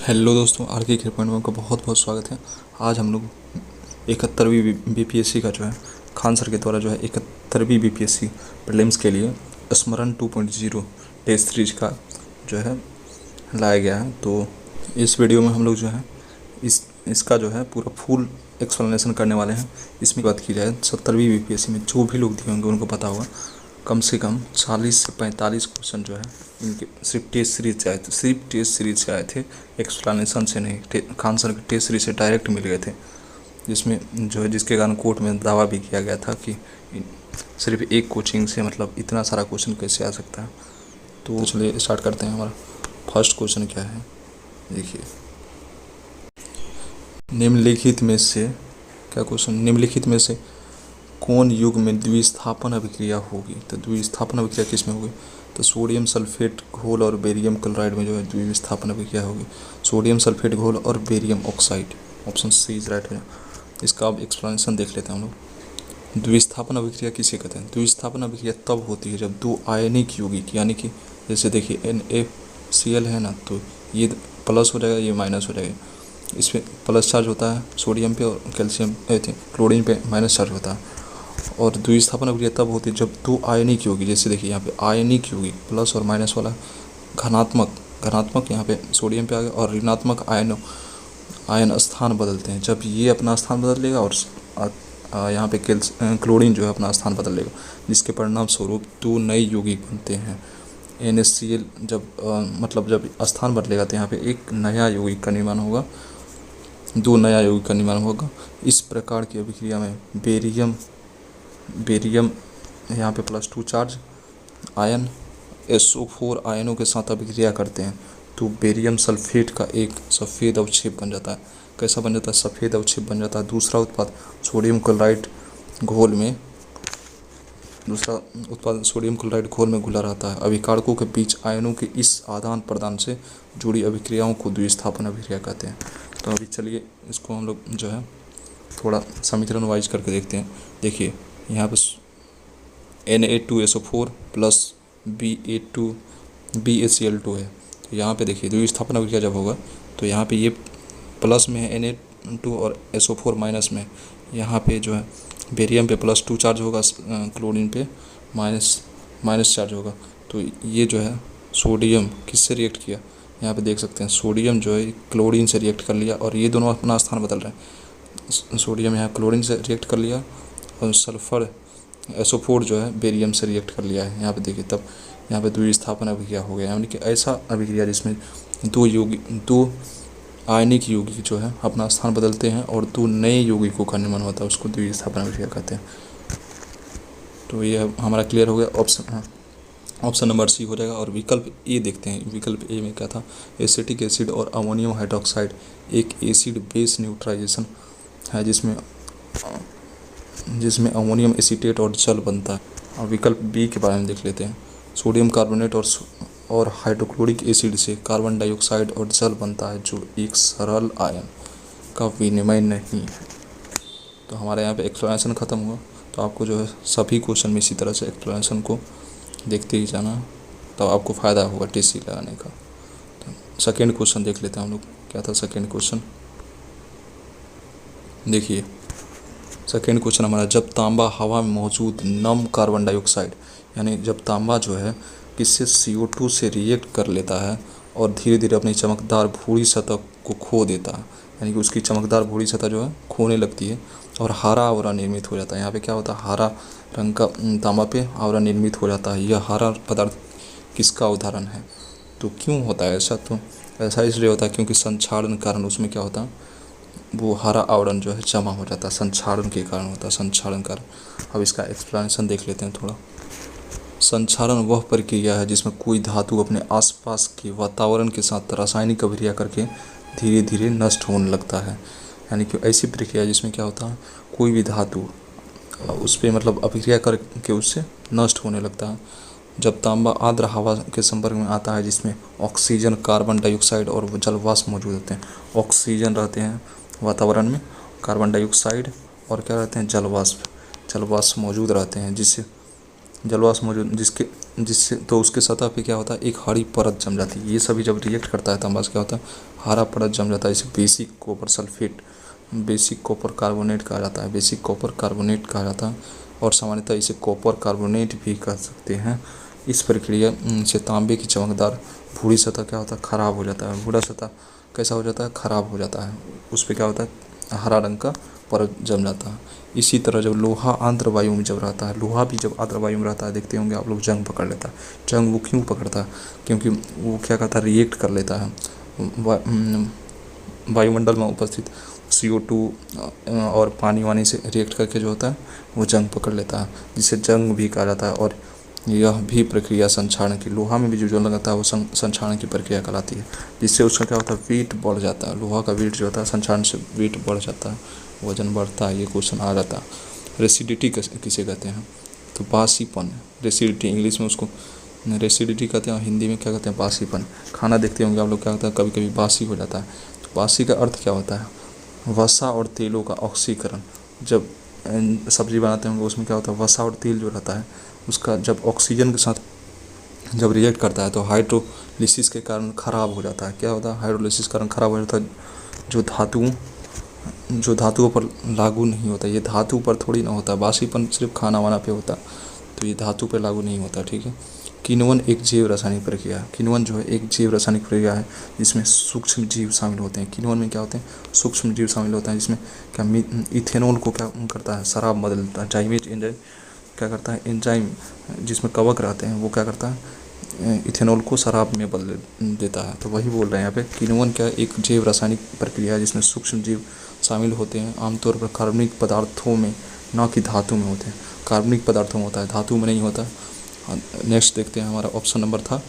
Hello दोस्तों, are के खेल पॉइंट में आपका बहुत बहुत स्वागत है। आज हम लोग 71वीं बीपीएससी का जो है खान सर के द्वारा जो है 71वीं बीपीएससी प्रीलिम्स के लिए स्मरण 2.0 टेस्ट सीरीज का जो है लाया गया है। तो इस वीडियो में हम लोग जो है इसका जो है पूरा फुल एक्सप्लेनेशन करने वाले हैं। इसमें बात की जाए 70वीं बीपीएससी में जो भी लोग दिए होंगे उनको पता होगा कम से कम 40 से 45 क्वेश्चन जो है इनके सिर्फ टेस्ट सीरीज से आए थे। एक्सप्लेनेशन से नहीं, खान सर के टेस्ट सीरीज से डायरेक्ट मिल गए थे, जिसमें जो है जिसके कारण कोर्ट में दावा भी किया गया था कि सिर्फ एक कोचिंग से मतलब इतना सारा क्वेश्चन कैसे आ सकता है। तो चलिए स्टार्ट करते हैं। हमारा फर्स्ट क्वेश्चन क्या है, देखिए। निम्नलिखित में से क्या क्वेश्चन, निम्नलिखित में से कौन युग में द्विस्थापन अभिक्रिया होगी? तो द्विस्थापन अभिक्रिया किस में होगी? तो सोडियम सल्फेट घोल और बेरियम क्लोराइड में जो है द्विस्थापन अभिक्रिया होगी। सोडियम सल्फेट घोल और barium oxide, option C is right है। इसका अब एक्सप्लेनेशन देख लेते हैं हम लोग। द्विस्थापन अभिक्रिया किसे कहते हैं? द्विस्थापन अभिक्रिया तब होती है जब दो आयनिक यौगिक, यानी कि जैसे देखिए NaCl है ना, तो ये प्लस हो जाएगा, ये माइनस हो जाएगा। इसमें प्लस चार्ज होता है सोडियम पे और कैल्शियम क्लोरीन पे माइनस चार्ज होता है। और द्विस्थापन अभिक्रिया तब होती है जब दो आयनिक यौगिक, जैसे देखिए यहाँ पे आयनिक यौगिक प्लस और माइनस वाला घनात्मक यहाँ पे सोडियम पे आ गया, और ऋणात्मक आयन स्थान बदलते हैं। जब ये अपना स्थान बदल लेगा और यहाँ पे क्लोरीन जो है अपना स्थान बदल लेगा, जिसके परिणाम स्वरूप दो नए यौगिक बनते हैं। NaCl जब स्थान बदलेगा तो यहाँ पे एक नया यौगिक का निर्माण होगा, दो नया यौगिक का निर्माण होगा। इस प्रकार की अभिक्रिया में बेरियम यहाँ पे +2 चार्ज आयन SO4 आयनों के साथ अभिक्रिया करते हैं, तो बेरियम सल्फेट का एक सफ़ेद अवक्षेप बन जाता है। कैसा बन जाता है? सफ़ेद अवक्षेप बन जाता है। दूसरा उत्पाद सोडियम क्लोराइड घोल में घुला रहता है। अभिकारकों के बीच आयनों के इस आदान प्रदान से जुड़ी अभिक्रियाओं को द्विस्थापन अभिक्रिया कहते हैं। तो अभी चलिए इसको हम लोग जो है थोड़ा समीकरण वाइज करके देखते हैं। देखिए यहाँ पर Na2SO4 प्लस BaCl2 है। तो यहाँ पे देखिए द्विस्थापन अभिक्रिया जब होगा तो यहाँ पे ये प्लस में है Na2 और SO4 माइनस में। यहाँ पे जो है बेरियम पे +2 चार्ज होगा, क्लोरीन पे माइनस चार्ज होगा। तो ये जो है सोडियम किससे रिएक्ट किया, यहाँ पे देख सकते हैं सोडियम जो है क्लोरीन से रिएक्ट कर लिया, और ये दोनों अपना स्थान बदल रहे हैं। सोडियम यहाँ क्लोरीन से रिएक्ट कर लिया और सल्फर SO4 जो है बेरियम से रिएक्ट कर लिया है। यहाँ पे देखिए तब यहाँ पे द्विस्थापन अभिक्रिया हो गया, यानी कि ऐसा अभिक्रिया जिसमें दो आयनिक यौगिक जो है अपना स्थान बदलते हैं और दो नए यौगिकों का निर्माण होता है, उसको द्विस्थापन अभिक्रिया कहते हैं। तो ये हमारा क्लियर हो गया। ऑप्शन नंबर सी हो जाएगा। और विकल्प ए देखते हैं। विकल्प ए में क्या था? एसिटिक एसिड और अमोनियम हाइड्रोक्साइड एक एसिड बेस न्यूट्राइजेशन है जिसमें अमोनियम एसीटेट और जल बनता है। और विकल्प बी के बारे में देख लेते हैं। सोडियम कार्बोनेट और हाइड्रोक्लोरिक एसिड से कार्बन डाइऑक्साइड और जल बनता है, जो एक सरल आयन का विनिमय नहीं है। तो हमारे यहाँ पे एक्सप्लेनेशन ख़त्म हुआ। तो आपको जो है सभी क्वेश्चन में इसी तरह से एक्सप्लेनेशन को देखते ही जाना, तब आपको फ़ायदा होगा टीसी लगाने का। तो सेकेंड क्वेश्चन देख लेते हैं हम लोग। क्या था सेकेंड क्वेश्चन? देखिए सेकेंड क्वेश्चन हमारा, जब तांबा हवा में मौजूद नम कार्बन डाइऑक्साइड, यानी जब तांबा जो है किससे CO2 से रिएक्ट कर लेता है और धीरे धीरे अपनी चमकदार भूरी सतह को खो देता है, यानी कि उसकी चमकदार भूरी सतह जो है खोने लगती है और हरा आवरण निर्मित हो जाता है। यहाँ पे क्या होता है? हरा रंग का तांबा पे आवरण निर्मित हो जाता है। यह हरा पदार्थ किसका उदाहरण है? तो क्यों होता है ऐसा? तो ऐसा इसलिए होता है क्योंकि संक्षारण कारण उसमें क्या होता है, वो हरा आवरण जो है जमा हो जाता है, संक्षारण के कारण होता है, संक्षारण कारण। अब इसका एक्सप्लेनेशन देख लेते हैं थोड़ा। संक्षारण वह प्रक्रिया है जिसमें कोई धातु अपने आसपास के वातावरण के साथ रासायनिक अभिक्रिया करके धीरे धीरे नष्ट होने लगता है। यानी कि ऐसी प्रक्रिया जिसमें क्या होता है, कोई भी धातु उस पर अभिक्रिया करके उससे नष्ट होने लगता है। जब तांबा आर्द्र हवा के संपर्क में आता है जिसमें ऑक्सीजन, कार्बन डाइऑक्साइड और जलवाष्प मौजूद होते हैं। ऑक्सीजन रहते हैं वातावरण में, कार्बन डाइऑक्साइड और क्या रहते हैं? जलवाष्प मौजूद रहते हैं, जलवाष्प मौजूद जिसके जिससे तो उसके सतह पे क्या होता है, एक हरी परत जम जाती है। ये सभी जब रिएक्ट करता है तांबा से क्या होता है, हरा परत जम जाता है। इसे basic copper sulphate, basic copper carbonate कहा जाता है, बेसिक कॉपर कार्बोनेट कहा जाता है। और सामान्यतः इसे कॉपर कार्बोनेट भी कह सकते हैं। इस प्रक्रिया से तांबे की चमकदार भूरी सतह क्या होता है, खराब हो जाता है। भूरा सतह कैसा हो जाता है, खराब हो जाता है। उस पर क्या होता है, हरा रंग का परत जम जाता है। इसी तरह जब लोहा आर्द्र वायु में जब रहता है, लोहा भी जब आर्द्र वायु में रहता है, देखते होंगे आप लोग, जंग पकड़ लेता है। जंग वो क्यों पकड़ता है, क्योंकि वो क्या करता है, रिएक्ट कर लेता है वायुमंडल में उपस्थित CO2 और पानी वानी से रिएक्ट करके जो होता है वो जंग पकड़ लेता है, जिसे जंग भी कहा जाता है। और यह भी प्रक्रिया संक्षारण की, लोहा में भी जो लगाता है वो संक्षारण की प्रक्रिया कहलाती है, जिससे उसका क्या होता है, वेट बढ़ जाता है। लोहा का वेट जो होता है संक्षारण से वेट बढ़ जाता है, वजन बढ़ता है। ये क्वेश्चन आ जाता है। रेसिडिटी किसे कहते हैं, तो बासीपन। रेसिडिटी इंग्लिश में उसको रेसिडिटी कहते हैं, हिंदी में क्या कहते हैं, बासीपन। खाना देखते होंगे आप लोग, क्या होता है, कभी कभी बासी हो जाता है। तो बासी का अर्थ क्या होता है, वसा और तेलों का ऑक्सीकरण। जब सब्जी बनाते होंगे उसमें क्या होता है, वसा और तेल जो रहता है उसका जब ऑक्सीजन के साथ जब रिएक्ट करता है तो हाइड्रोलिसिस के कारण खराब हो जाता है। क्या होता है, हाइड्रोलिसिस के कारण खराब हो जाता है। जो धातुओं पर लागू नहीं होता, ये धातु पर थोड़ी ना होता, बासीपन सिर्फ खाना वाना पे होता, तो ये धातु पर लागू नहीं होता। ठीक है। किण्वन एक जैव रासायनिक प्रक्रिया है। किण्वन जो है एक जैव रासायनिक प्रक्रिया है जिसमें सूक्ष्म जीव शामिल होते हैं। किण्वन में क्या होते हैं, सूक्ष्म जीव शामिल होते हैं, जिसमें क्या इथेनॉल को क्या करता है, शराब बदलता है। जाइमेज एंजाइम क्या करता है, एंजाइम जिसमें कवक रहते हैं वो क्या करता है, इथेनॉल को शराब में बदल देता है। तो वही बोल रहे हैं यहाँ पे, किण्वन क्या एक जैव रासायनिक प्रक्रिया है जिसमें सूक्ष्म जीव शामिल होते हैं, आमतौर पर कार्बनिक पदार्थों में, न कि धातु में होते हैं। कार्बनिक पदार्थों में होता है, धातु में नहीं होता। नेक्स्ट देखते हैं, हमारा ऑप्शन नंबर था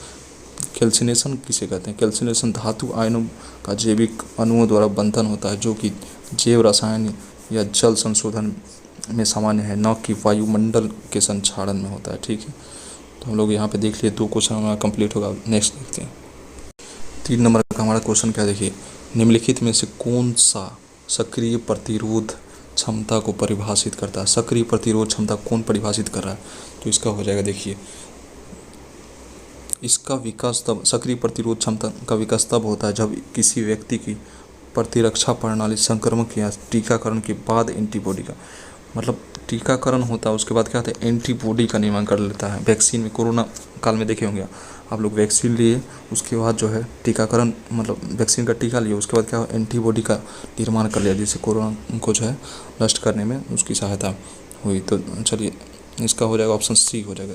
कैल्सिनेशन किसे कहते हैं। कैल्सिनेशन धातु आयनों का जैविक अणुओं द्वारा बंधन होता है, जो कि जैव रसायन या जल संशोधन में सामान्य है, न कि वायुमंडल के संक्षारण में होता है। ठीक है। तो हम लोग यहाँ पे देख लिए, 2 क्वेश्चन हमारा कंप्लीट होगा। नेक्स्ट देखते हैं 3 नंबर का हमारा क्वेश्चन क्या, देखिए, निम्नलिखित में से कौन सा सक्रिय प्रतिरोध क्षमता को परिभाषित करता है। सक्रिय प्रतिरोध क्षमता कौन परिभाषित कर रहा है, तो इसका हो जाएगा, देखिए, इसका विकास तब, सक्रिय प्रतिरोध क्षमता का विकास तब होता है जब किसी व्यक्ति की प्रतिरक्षा प्रणाली संक्रमण या टीकाकरण के बाद एंटीबॉडी का, मतलब टीकाकरण होता है उसके बाद क्या होता है, एंटीबॉडी का निर्माण कर लेता है। वैक्सीन में, कोरोना काल में देखे होंगे आप लोग, वैक्सीन लिए उसके बाद जो है टीकाकरण, मतलब वैक्सीन का टीका लिए उसके बाद क्या एंटीबॉडी का निर्माण कर लिया, जिससे कोरोना को जो है नष्ट करने में उसकी सहायता हुई। तो चलिए, इसका हो जाएगा ऑप्शन सी हो जाएगा।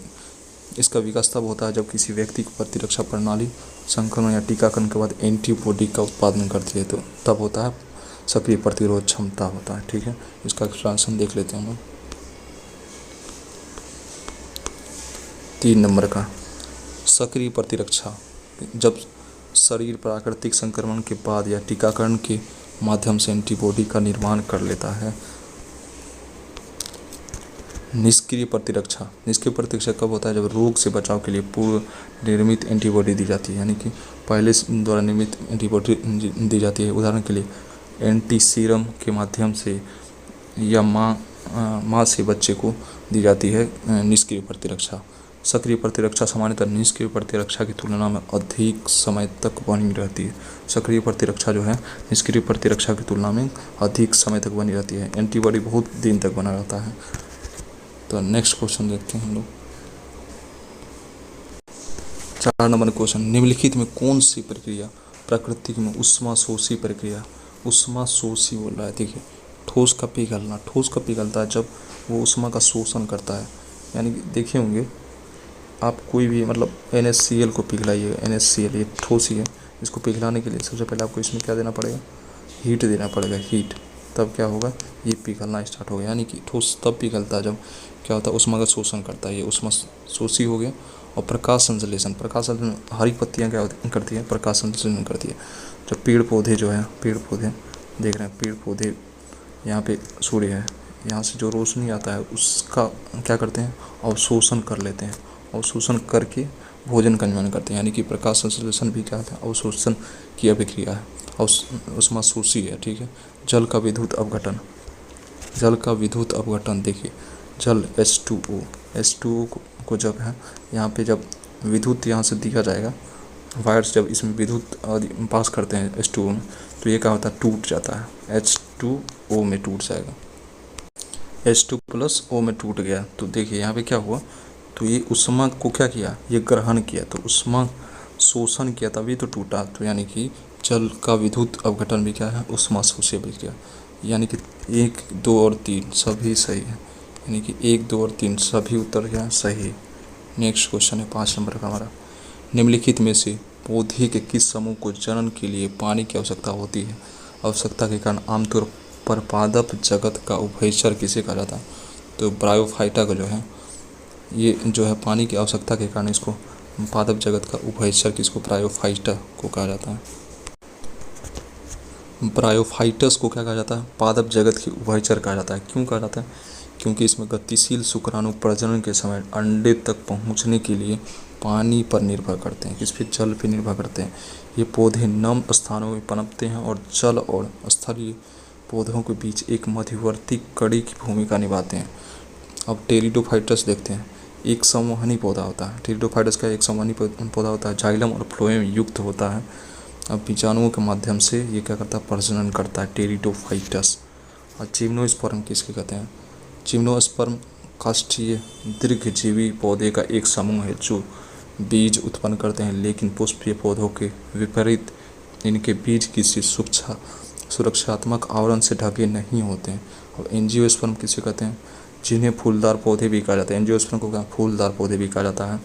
इसका विकास तब होता है जब किसी व्यक्ति को प्रतिरक्षा प्रणाली संक्रमण या टीकाकरण के बाद एंटीबॉडी का उत्पादन करती है, तो तब होता है सक्रिय प्रतिरोध क्षमता होता है। ठीक है। इसका एक्सप्लेनेशन देख लेते हैं हम लोग। 3 नंबर का, सक्रिय प्रतिरक्षा जब शरीर प्राकृतिक संक्रमण के बाद या टीकाकरण के माध्यम से एंटीबॉडी का निर्माण कर लेता है। निष्क्रिय प्रतिरक्षा, निष्क्रिय प्रतिरक्षा कब होता है, जब रोग से बचाव के लिए पूर्व निर्मित एंटीबॉडी दी जाती है, यानी कि पहले द्वारा निर्मित एंटीबॉडी दी जाती है। उदाहरण के लिए एंटी सीरम के माध्यम से या माँ से बच्चे को दी जाती है निष्क्रिय प्रतिरक्षा। सक्रिय प्रतिरक्षा सामान्यतः निष्क्रिय प्रतिरक्षा की तुलना में अधिक समय तक बनी रहती है। सक्रिय प्रतिरक्षा जो है निष्क्रिय प्रतिरक्षा की तुलना में अधिक समय तक बनी रहती है, एंटीबॉडी बहुत दिन तक बना रहता है। तो नेक्स्ट क्वेश्चन देखते हैं हम लोग। 4 नंबर क्वेश्चन, निम्नलिखित में कौन सी प्रक्रिया प्रकृति में ऊष्माशोषी प्रक्रिया, ऊष्माशोषी बोल रहा है। देखिए, ठोस का पिघलना, ठोस का पिघलता है जब वो ऊष्मा का शोषण करता है। यानी कि देखे होंगे आप, कोई भी मतलब NaCl को पिघलाइए, NaCl ये ठोस ही है, इसको पिघलाने के लिए सबसे पहले आपको इसमें क्या देना पड़ेगा, हीट देना पड़ेगा, हीट। तब क्या होगा, ये पिघलना स्टार्ट होगा। यानी कि ठोस तब पिघलता है जब क्या होता है, ऊष्मा का शोषण करता है, ये ऊष्मा शोषी हो गया। और प्रकाश संश्लेषण, प्रकाश संश्लेषण, हरी पत्तियाँ क्या करती है, प्रकाश संश्लेषण करती है। जब पेड़ पौधे जो है, पेड़ पौधे देख रहे हैं, पेड़ पौधे, यहाँ पे सूर्य है, यहाँ से जो रोशनी आता है उसका क्या करते हैं, अवशोषण कर लेते हैं, अवशोषण करके भोजन का निर्माण करते हैं। यानी कि प्रकाश संश्लेषण भी क्या है, अवशोषण की अभिक्रिया है, ऊष्माशोषी है। ठीक है। जल का विद्युत अपघटन, जल का विद्युत अपघटन, देखिए, जल H2O को जब है यहाँ पे जब विद्युत यहाँ से दिया जाएगा, वायर्स जब इसमें विद्युत पास करते हैं H2O में, तो ये क्या होता है, टूट जाता है, H2O में टूट जाएगा, H2+O में टूट गया। तो देखिए यहाँ पे क्या हुआ, तो ये उष्मा को क्या किया, ये ग्रहण किया, तो उष्मा शोषण किया तभी तो टूटा। तो यानी कि जल का विद्युत अपघटन भी क्या है, उष्मा शोषी अभिक्रिया। यानी कि 1, 2 और 3 सभी सही है, यानी कि 1, 2 और 3 सभी उत्तर क्या सही। नेक्स्ट क्वेश्चन है 5 नंबर का हमारा, निम्नलिखित में से पौधे के किस समूह को जनन के लिए पानी की आवश्यकता होती है। आवश्यकता के कारण आमतौर पर पादप जगत का उभयचर किसे कहा जाता है। तो ब्रायोफाइटा का जो है, ये जो है पानी की आवश्यकता के कारण इसको पादप जगत का उभयचर किसको, ब्रायोफाइटा को कहा जाता है। ब्रायोफाइटस को क्या कहा जाता है, पादप जगत की उभयचर कहा जाता है। क्यों कहा जाता है, क्योंकि इसमें गतिशील शुक्राणु प्रजनन के समय अंडे तक पहुंचने के लिए पानी पर निर्भर करते हैं, किस पे, जल पे निर्भर करते हैं। ये पौधे नम स्थानों में पनपते हैं और जल और स्थलीय पौधों के बीच एक मध्यवर्ती कड़ी की भूमिका निभाते हैं। अब टेरिडोफाइटस देखते हैं, एक संवहनी पौधा होता है। टेरिडोफाइटस का एक संवहनी पौधा होता है, जाइलम और फ्लोएम युक्त होता है। अब बीजाणुओं के माध्यम से ये क्या करता है, प्रजनन करता है, टेरिडोफाइटस। और जिम्नोस्पर्म किसके कहते हैं, जिम्नोस्पर्म काष्ठीय दीर्घजीवी पौधे का एक समूह है जो बीज उत्पन्न करते हैं, लेकिन पुष्पीय पौधों के विपरीत इनके बीज किसी सुरक्षात्मक आवरण से ढके नहीं होते हैं। और एंजियोस्पर्म किसे कहते हैं, जिन्हें फूलदार पौधे भी कहा जाता है। एंजियोस्पर्म को क्या, फूलदार पौधे भी कहा जाता है।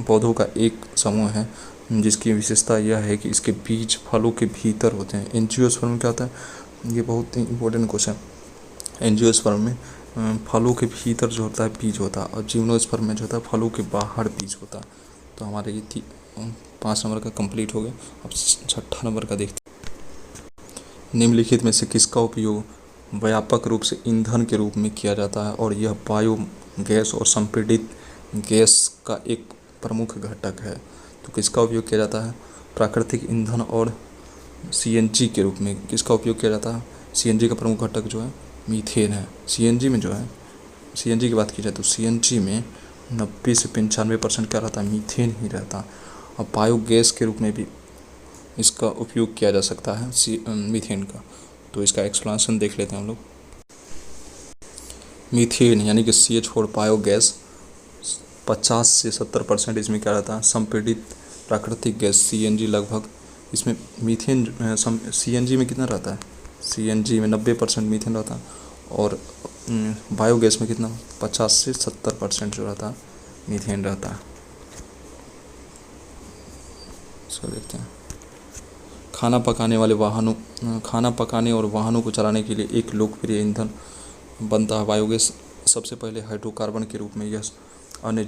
पौधों का एक समूह है जिसकी विशेषता यह है कि इसके बीज फलों के भीतर होते हैं। एंजियोस्पर्म क्या होता है, ये बहुत ही इंपॉर्टेंट क्वेश्चन है। एंजियोस्पर्म में फलों के भीतर जो होता है बीज होता है, और जिम्नोस्पर्म में जो होता है फलों के बाहर बीज होता है। तो हमारे ये 5 नंबर का कंप्लीट हो गया। अब 6 नंबर का देखते हैं, निम्नलिखित में से किसका उपयोग व्यापक रूप से ईंधन के रूप में किया जाता है और यह बायो गैस और संपीड़ित गैस का एक प्रमुख घटक है। तो किसका उपयोग किया जाता है, प्राकृतिक ईंधन और CNG के रूप में किसका उपयोग किया जाता है। CNG का प्रमुख घटक जो है मीथेन है। CNG में जो है, CNG की बात की जाए तो CNG में 90 से 95% क्या रहता है, मीथेन ही रहता है। और बायोगैस के रूप में भी इसका उपयोग किया जा सकता है मीथेन का। तो इसका एक्सप्लेनेशन देख लेते हैं हम लोग। मीथेन यानी कि CH4 बायोगैस 50 से 70% इसमें क्या रहता है, संपीड़ित प्राकृतिक गैस CNG लगभग इसमें मीथेन CNG में कितना रहता है, CNG में 90% मीथेन रहता है और बायोगैस में कितना 50 से 70% जो रहता है मीथेन रहता है। इसको देखते हैं। खाना पकाने और वाहनों को चलाने के लिए एक लोकप्रिय ईंधन बनता है बायोगैस। सबसे पहले हाइड्रोकार्बन के रूप में यह अन्य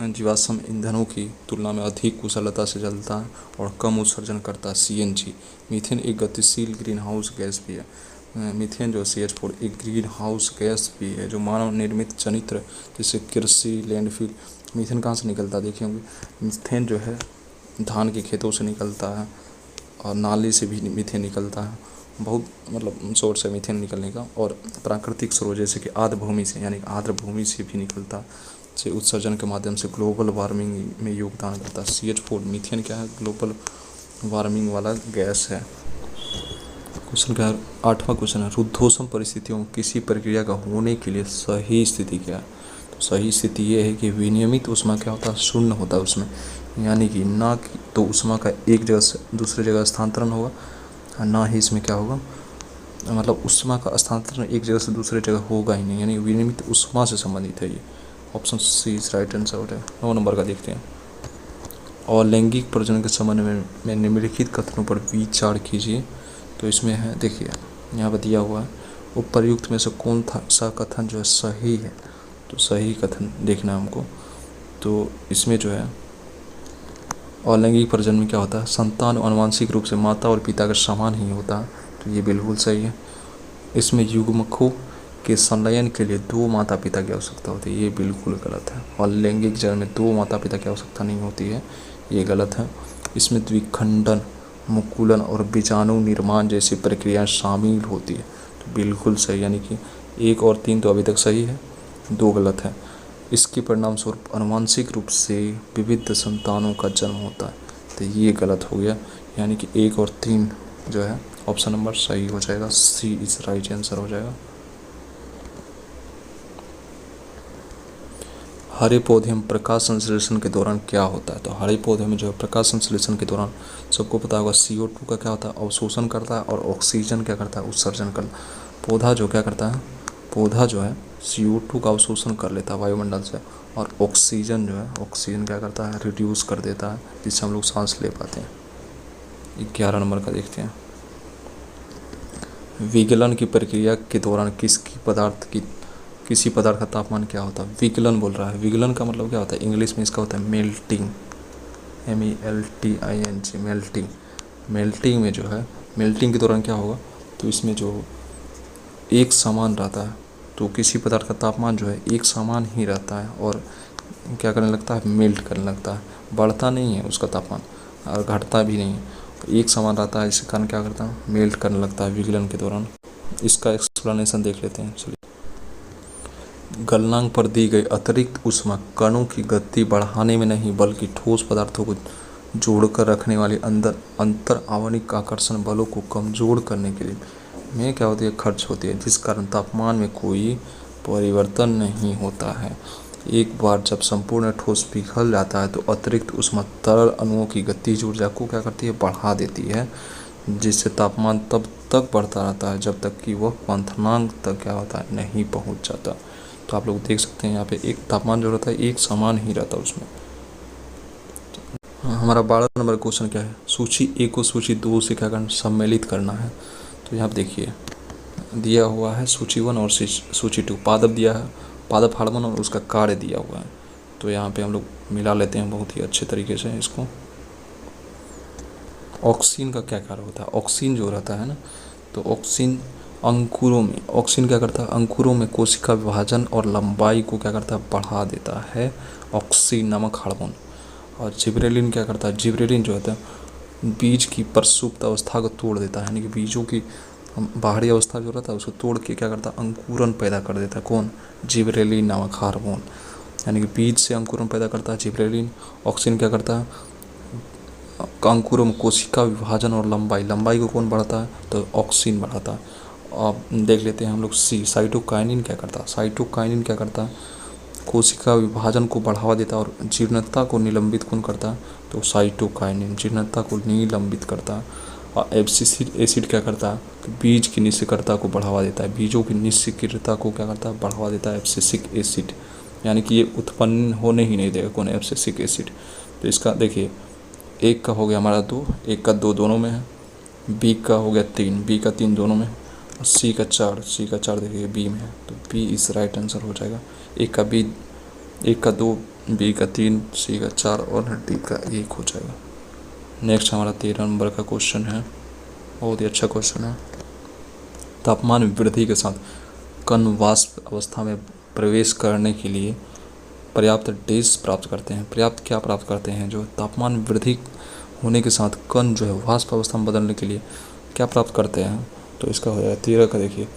जीवाश्म ईंधनों की तुलना में अधिक कुशलता से जलता है और कम उत्सर्जन करता है। CNG मीथेन एक गतिशील ग्रीन हाउस गैस भी है। मीथेन जो CH4 एक ग्रीन हाउस गैस भी है जो मानव निर्मित जनित्र जैसे कृषि लैंडफिल। मीथेन कहाँ से निकलता है, देखिए मीथेन जो है धान के खेतों से निकलता है और नाली से भी मीथेन निकलता है। बहुत मतलब सोर्स है मीथेन निकलने का। और प्राकृतिक स्रोत जैसे कि आर्द्र भूमि से, यानी आर्द्र भूमि से भी निकलता है, से उत्सर्जन के माध्यम से ग्लोबल वार्मिंग में योगदान करता है। CH4 मीथेन क्या है, ग्लोबल वार्मिंग वाला गैस है। क्वेश्चन क्या है, 8वां क्वेश्चन है, रुद्धोष्म परिस्थितियों में किसी प्रक्रिया का होने के लिए सही स्थिति क्या है। तो सही स्थिति ये है कि विनियमित ऊष्मा क्या होता है, शून्य होता है उसमें, यानी कि ना कि तो ऊष्मा का एक जगह से दूसरी जगह स्थानांतरण होगा, ना ही इसमें क्या होगा, मतलब ऊष्मा का स्थानांतरण एक जगह से दूसरी जगह होगा ही नहीं, यानी विनियमित ऊष्मा से संबंधित है ये। Option C is right answer है। 9 नंबर का देखते हैं। और लैंगिक प्रजनन के संबंध में निम्नलिखित कथनों पर विचार कीजिए। तो इसमें है, देखिए यहाँ पर दिया हुआ है, उपर्युक्त में से कौन सा कथन जो है सही है। तो सही कथन देखना है हमको। तो इसमें जो है अलैंगिक प्रजनन में क्या होता है, संतान आनुवंशिक रूप से माता और पिता के समान ही होता है। तो ये बिल्कुल सही है। इसमें युग्मकों के संलयन के लिए 2 माता पिता की आवश्यकता होती है, ये बिल्कुल गलत है। और लैंगिक जनन में 2 माता पिता की आवश्यकता नहीं होती है, ये गलत है। इसमें द्विखंडन, मुकुलन और बीजाणु निर्माण जैसी प्रक्रियाएं शामिल होती है। तो बिल्कुल सही, यानी कि 1 और 3 तो अभी तक सही है, 2 गलत है। इसके परिणाम स्वरूप आनुवंशिक रूप से विविध संतानों का जन्म होता है। तो ये गलत हो गया, यानी कि 1 और 3 जो है ऑप्शन नंबर सही हो जाएगा, सी इज राइट आंसर हो जाएगा। हरे पौधे में प्रकाश संश्लेषण के दौरान क्या होता है? तो हरे पौधे में जो है प्रकाश संश्लेषण के दौरान सबको पता होगा CO2 का क्या होता है, अवशोषण करता है, और ऑक्सीजन क्या करता है, उत्सर्जन करता है। पौधा जो क्या करता है, पौधा जो है CO2 का अवशोषण कर लेता है वायुमंडल से, और ऑक्सीजन जो है ऑक्सीजन क्या करता है, रिड्यूस कर देता है, जिससे हम लोग सांस ले पाते हैं। 11 नंबर का देखते हैं। विगलन की प्रक्रिया के दौरान किसी पदार्थ का तापमान क्या होता है? विगलन बोल रहा है। विगलन का मतलब क्या होता है? इंग्लिश में इसका होता है मेल्टिंग, MELTING, मेल्टिंग। मेल्टिंग में जो है, मेल्टिंग के दौरान क्या होगा, तो इसमें जो एक समान रहता है, तो किसी पदार्थ का तापमान जो है एक समान ही रहता है, और क्या करने लगता है, मेल्ट करने लगता है, बढ़ता नहीं है उसका तापमान और घटता भी नहीं है, एक समान रहता है। इस कारण क्या करता है, मेल्ट करने लगता है विगलन के दौरान। इसका एक्सप्लेनेशन देख लेते हैं। चलिए, गलनांक पर दी गई अतिरिक्त ऊष्मा कणों की गति बढ़ाने में नहीं बल्कि ठोस पदार्थों को जोड़कर रखने वाली अंतर आवरणिक आकर्षण बलों को कमजोर करने के लिए में क्या होती है, खर्च होती है, जिस कारण तापमान में कोई परिवर्तन नहीं होता है। एक बार जब संपूर्ण ठोस पिघल जाता है तो अतिरिक्त ऊष्मा तरल अणुओं की गतिज ऊर्जा को क्या करती है, बढ़ा देती है, जिससे तापमान तब तक बढ़ता रहता है जब तक कि वह क्वथनांक तक क्या होता है, नहीं पहुंच जाता। तो आप लोग देख सकते हैं यहाँ पे एक तापमान जो रहता है एक समान ही रहता है उसमें। हमारा 12 नंबर क्वेश्चन क्या है, सूची 1 को सूची 2 से क्या करना, सम्मिलित करना है। तो यहाँ पे देखिए दिया हुआ है सूची 1 और सूची 2, पादप दिया है, पादप हार्मोन और उसका कार्य दिया हुआ है। तो यहाँ पे हम लोग मिला लेते हैं बहुत ही अच्छे तरीके से इसको। ऑक्सीन का क्या कार्य होता है? ऑक्सीन जो रहता है ना, तो ऑक्सीन अंकुरों में, ऑक्सीन क्या करता है, अंकुरों में कोशिका विभाजन और लंबाई को क्या करता है, बढ़ा देता है, ऑक्सीन नामक हार्मोन। और जिबरेलिन क्या करता है, जिबरेलिन जो होता है बीज की प्रसुप्त अवस्था को तोड़ देता है, यानी कि बीजों की बाहरी अवस्था जो रहता है उसको तोड़ के क्या करता है, अंकुरन पैदा कर देता है। कौन? जिबरेलिन नामक हार्मोन, यानी कि बीज से अंकुरन पैदा करता है जिबरेलिन। ऑक्सीन क्या करता है, अंकुरों में कोशिका विभाजन और लंबाई को कौन बढ़ाता है, तो ऑक्सीन बढ़ाता है। अब देख लेते हैं हम लोग सी, साइटोकाइनिन क्या करता है, साइटोकाइनिन क्या करता है, कोशिका विभाजन को बढ़ावा देता है और जीर्णता को निलंबित कौन करता है, तो साइटोकाइनिन जीर्णता को निलंबित करता है। और एब्सिसिक एसिड क्या करता है, बीज की निष्क्रियता को बढ़ावा देता है, बीजों की निष्क्रियता को क्या करता है, बढ़ावा देता है एब्सिसिक एसिड, यानी कि ये उत्पन्न होने ही नहीं देगा कौन, एब्सिसिक एसिड। तो इसका देखिए, एक का हो गया हमारा 2, एक का 2 दोनों में है, बी का हो गया 3, बी का 3 दोनों में, और सी का 4 देखिए बी में है, तो बी इस राइट आंसर हो जाएगा। एक का 2, बी का 3, सी का 4 और डी का 1 हो जाएगा। नेक्स्ट हमारा 13 नंबर का क्वेश्चन है, बहुत ही अच्छा क्वेश्चन है। तापमान वृद्धि के साथ कण वाष्प अवस्था में प्रवेश करने के लिए पर्याप्त डेज प्राप्त करते हैं। पर्याप्त क्या प्राप्त करते हैं, जो तापमान वृद्धि होने के साथ कण जो है वाष्प अवस्था में बदलने के लिए क्या प्राप्त करते हैं, तो इसका हो जाएगा 13 का, देखिए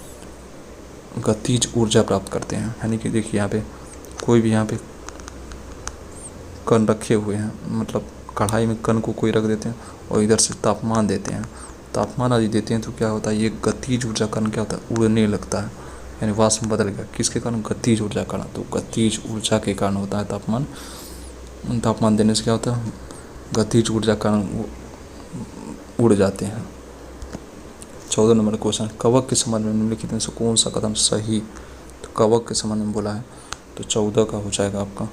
गतिज ऊर्जा प्राप्त करते हैं। यानी कि देखिए यहाँ पे कोई भी यहाँ पे कण रखे हुए हैं, मतलब कढ़ाई में कण को कोई रख देते हैं और इधर से तापमान देते हैं, तापमान आदि देते हैं, तो क्या होता है, ये गतिज ऊर्जा कण क्या होता है, उड़ने लगता है, यानी वाष्प में बदल गया, किसके कारण, गतिज ऊर्जा कारण। तो गतिज ऊर्जा के कारण होता है तापमान, तापमान देने से क्या होता है, गतिज ऊर्जा कारण उड़ जाते हैं। 14 नंबर क्वेश्चन, कवक के संबंध में निम्नलिखित में से कौन सा कदम सही, तो कवक के संबंध में बोला है, तो 14 का हो जाएगा आपका।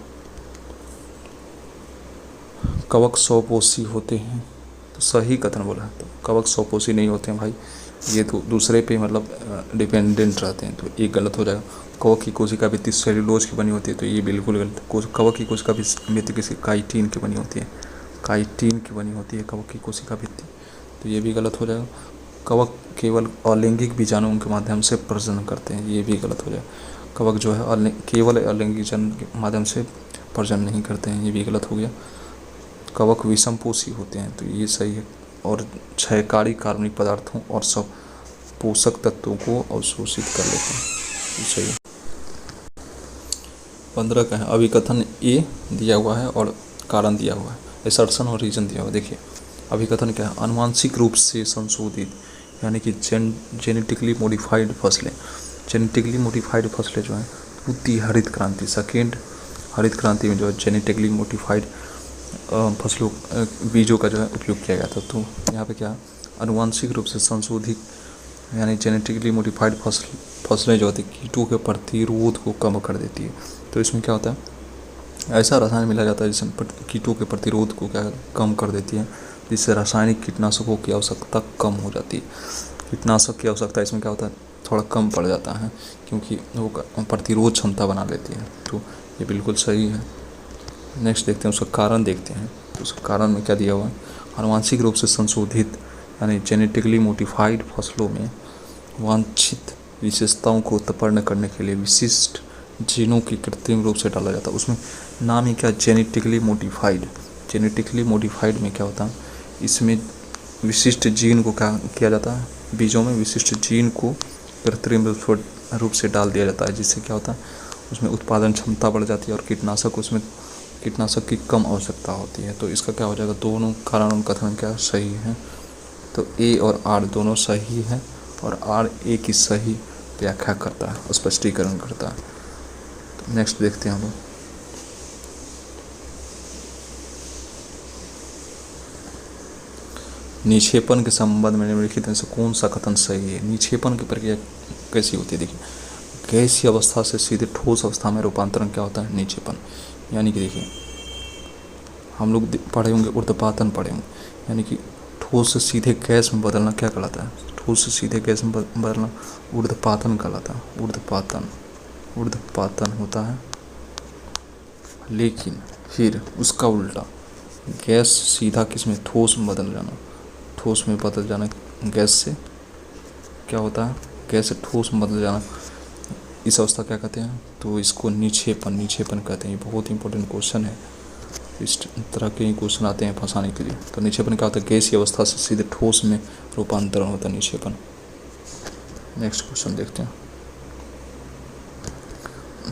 कवक स्वपोषी होते हैं, तो सही कथन बोला है। तो कवक स्वपोषी नहीं होते हैं भाई, ये तो दूसरे पे मतलब डिपेंडेंट रहते हैं, तो एक गलत हो जाएगा। कवक की कोशिका भित्ति सेल्यूलोज की बनी होती है, तो ये बिल्कुल गलत। कवक की कोशिका भित्ति किसी काइटिन की बनी होती है, काइटिन की बनी होती है कवक की कोशिका भित्ति, तो ये भी गलत हो जाएगा। कवक केवल अलैंगिक बीजाणुओं के माध्यम से प्रजनन करते हैं, ये भी गलत हो जाएगा। कवक जो है केवल अलैंगिक जन के माध्यम से प्रजनन नहीं करते हैं, ये भी गलत हो गया। कवक विषमपोषी होते हैं, तो ये सही है, और क्षयकारी कार्बनिक पदार्थों और सब पोषक तत्वों को अवशोषित कर लेते हैं, ये सही है। 15 का है। अभिकथन ए दिया हुआ है और कारण दिया हुआ है, असर्शन और रीजन दिया हुआ है। देखिए अभिकथन क्या है, आनुवांशिक रूप से संशोधित यानी कि जेनेटिकली मॉडिफाइड फसलें, जेनेटिकली मॉडिफाइड फसलें जो हैं दूसरी हरित क्रांति, सेकेंड हरित क्रांति में जो है जेनेटिकली मॉडिफाइड फसलों बीजों का जो है उपयोग किया गया था। तो यहाँ पे क्या आनुवांशिक रूप से संशोधित यानी जेनेटिकली मॉडिफाइड फसलें जो होती है कीटों के प्रतिरोध को कम कर देती है। तो इसमें क्या होता है, ऐसा रसायन मिला जाता है जिसमें कीटों के प्रतिरोध को क्या कम कर देती है, जिससे रासायनिक कीटनाशकों की आवश्यकता कम हो जाती है। कीटनाशक की आवश्यकता इसमें क्या होता है, थोड़ा कम पड़ जाता है, क्योंकि वो प्रतिरोध क्षमता बना लेती है। तो ये बिल्कुल सही है। नेक्स्ट देखते हैं, उसका कारण देखते हैं। तो उसका कारण में क्या दिया हुआ है, आनुवांशिक रूप से संशोधित यानी जेनेटिकली मॉडिफाइड फसलों में वांछित विशेषताओं को उत्पन्न करने के लिए विशिष्ट जीनों की कृत्रिम रूप से डाला जाता है। उसमें नाम ही क्या, जेनेटिकली मॉडिफाइड। जेनेटिकली मॉडिफाइड में क्या होता है, इसमें विशिष्ट जीन को क्या किया जाता है, बीजों में विशिष्ट जीन को कृत्रिम रूप से डाल दिया जाता है, जिससे क्या होता है उसमें उत्पादन क्षमता बढ़ जाती है और कीटनाशक की कम आवश्यकता होती है। तो इसका क्या हो जाएगा, दोनों कारण और कथन क्या सही है। तो ए और आर दोनों सही है और आर ए की सही व्याख्या करता है, स्पष्टीकरण करता है। तो नेक्स्ट देखते हैं हम निक्षेपण के संबंध में निम्नलिखित में से कौन सा कथन सही है। निक्षेपण की प्रक्रिया कैसी होती है, देखिए गैसीय अवस्था से सीधे ठोस अवस्था में रूपांतरण क्या होता है, निक्षेपण। यानी कि देखिए हम लोग पढ़े होंगे ऊर्ध्वपातन पढ़े होंगे, यानी कि ठोस से सीधे गैस में बदलना क्या कहलाता है, ठोस से सीधे गैस में बदलना ऊर्ध्वपातन कहलाता है। ऊर्ध्वपातन होता है। लेकिन फिर उसका उल्टा गैस सीधा किस में, ठोस में बदल जाना, ठोस में बदल जाना गैस से क्या होता है, गैस से ठोस में बदल जाना, इस अवस्था क्या कहते हैं, तो इसको निक्षेपण कहते हैं। ये बहुत इंपॉर्टेंट क्वेश्चन है, इस तरह के क्वेश्चन आते हैं फंसाने के लिए। तो निक्षेपण क्या होता है, गैसीय अवस्था से सीधे ठोस में रूपांतरण होता है निक्षेपण। नेक्स्ट क्वेश्चन देखते हैं,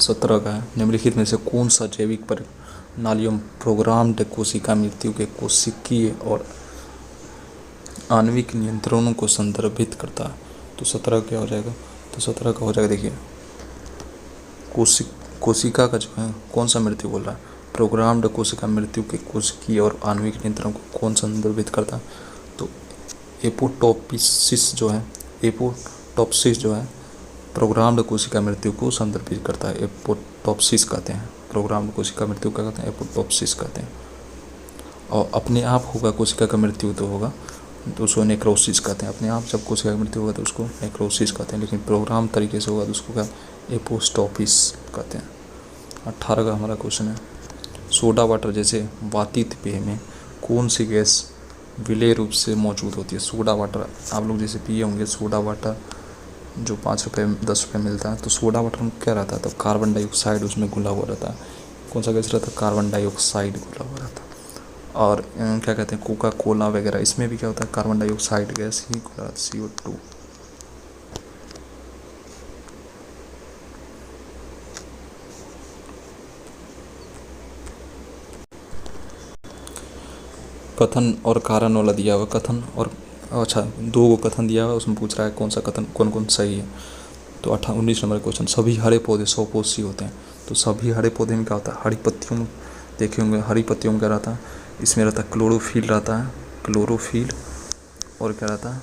17 का है, निम्नलिखित में से कौन सा जैविक प्रणालियों प्रोग्राम्ड कोशिका मृत्यु के कोशिकीय और आणविक नियंत्रणों को संदर्भित करता है। तो 17 क्या हो जाएगा, तो 17 का हो जाएगा, देखिए कोशिका का जो है कौन सा मृत्यु बोल रहा है, प्रोग्राम्ड कोशिका मृत्यु के कोशिकीय और आणविक नियंत्रण को कौन संदर्भित करता है, तो एपोटोप्सिस जो है प्रोग्राम्ड कोशिका मृत्यु को संदर्भित करता है। एपोटोप्सिस कहते हैं, प्रोग्राम्ड कोशिका मृत्यु क्या कहते हैं, एपोटोप्सिस कहते हैं। और अपने आप होगा कोशिका का मृत्यु तो होगा तो उसको नेक्रोसिस कहते हैं। अपने आप जब कोशिका की मृत्यु होगा तो उसको नेक्रोसिस कहते हैं, लेकिन प्रोग्राम तरीके से होगा तो उसको क्या एपोस्टोपिस कहते हैं। 18 का हमारा क्वेश्चन है, सोडा वाटर जैसे वातित पेय में कौन सी गैस विलेय रूप से मौजूद होती है। सोडा वाटर आप लोग जैसे पिए होंगे, सोडा वाटर जो 5 रुपये 10 रुपये मिलता है, तो सोडा वाटर में क्या रहता है, तो कार्बन डाइऑक्साइड उसमें घुला हुआ रहता है। कौन सा गैस रहता है, कार्बन डाइऑक्साइड घुला हुआ रहता है। और क्या कहते हैं कोका कोला वगैरह, इसमें भी क्या होता है कार्बन डाइऑक्साइड गैस ही घुला रहता है, CO2। कथन और कारण वाला दिया हुआ, कथन और अच्छा 2 कथन दिया हुआ, उसमें पूछ रहा है कौन सा कथन कौन साही है। तो 19 नंबर क्वेश्चन, सभी हरे पौधे स्वपोषी होते हैं। तो सभी हरे पौधे में क्या होता है, हरी पत्तियों में देखे होंगे, हरी पत्तियों में क्या रहता है, इसमें रहता है क्लोरोफिल रहता है, क्लोरोफिल और क्या रहता है,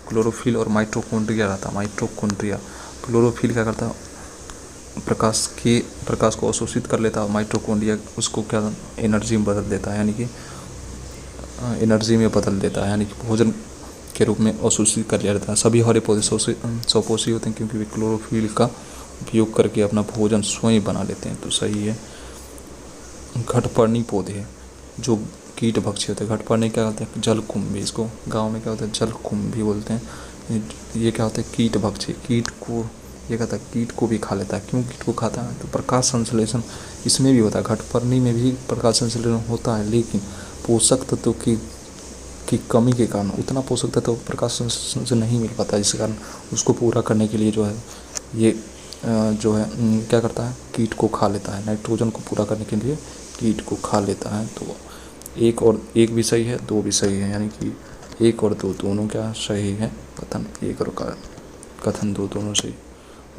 क्लोरोफिल और माइटोकॉन्ड्रिया रहता है, माइटोकॉन्ड्रिया। क्लोरोफिल क्या करता है, प्रकाश को अवशोषित कर लेता है, माइटोकॉन्ड्रिया उसको क्या एनर्जी में बदल देता है, यानी कि यानी कि भोजन के रूप में अवशोषित कर लिया जाता है। सभी हरे पौधे स्वपोषी होते हैं क्योंकि वे क्लोरोफिल का उपयोग करके अपना भोजन स्वयं बना लेते हैं। तो सही है। घटपर्णी पौधे जो कीट भक्षी होते हैं, घटपर्णी क्या कहते हैं, जलकुंभी, इसको गांव में क्या होता है जलकुंभी बोलते हैं। ये क्या होता है कीट भक्षी, कीट को ये कहता है कीट को भी खा लेता है। क्यों कीट को खाता है, तो प्रकाश संश्लेषण इसमें भी होता है, घटपर्णी में भी प्रकाश संश्लेषण होता है, लेकिन पोषक तत्व की कमी के कारण उतना पोषक तत्व प्रकाश संश्लेषण से नहीं मिल पाता, जिस कारण उसको पूरा करने के लिए जो है ये जो है क्या करता है, कीट को खा लेता है, नाइट्रोजन को पूरा करने के लिए कीट को खा लेता है। तो एक भी सही है, दो भी सही है, यानी कि एक और दो दोनों क्या सही है, कथन एक और कथन दो दोनों सही।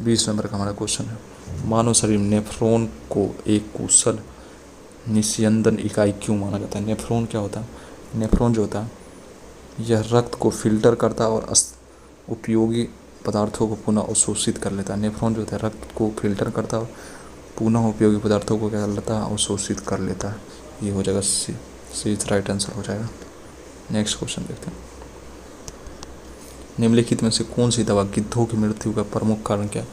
20 नंबर का हमारा क्वेश्चन है, मानव शरीर में नेफ्रॉन को एक कुशल निस्यंदन इकाई क्यों माना जाता है। नेफ्रॉन क्या होता है, नेफ्रॉन जो होता है यह रक्त को फिल्टर करता है और उपयोगी पदार्थों को पुनः अवशोषित कर लेता है। नेफ्रॉन जो होता है रक्त को फिल्टर करता है और पुनः उपयोगी पदार्थों को क्या कर लेता है, अवशोषित कर लेता है। ये हो जाएगा सी राइट आंसर हो जाएगा। नेक्स्ट क्वेश्चन देखते हैं, निम्नलिखित में से कौन सी दवा गिद्धों की मृत्यु का प्रमुख कारण क्या है।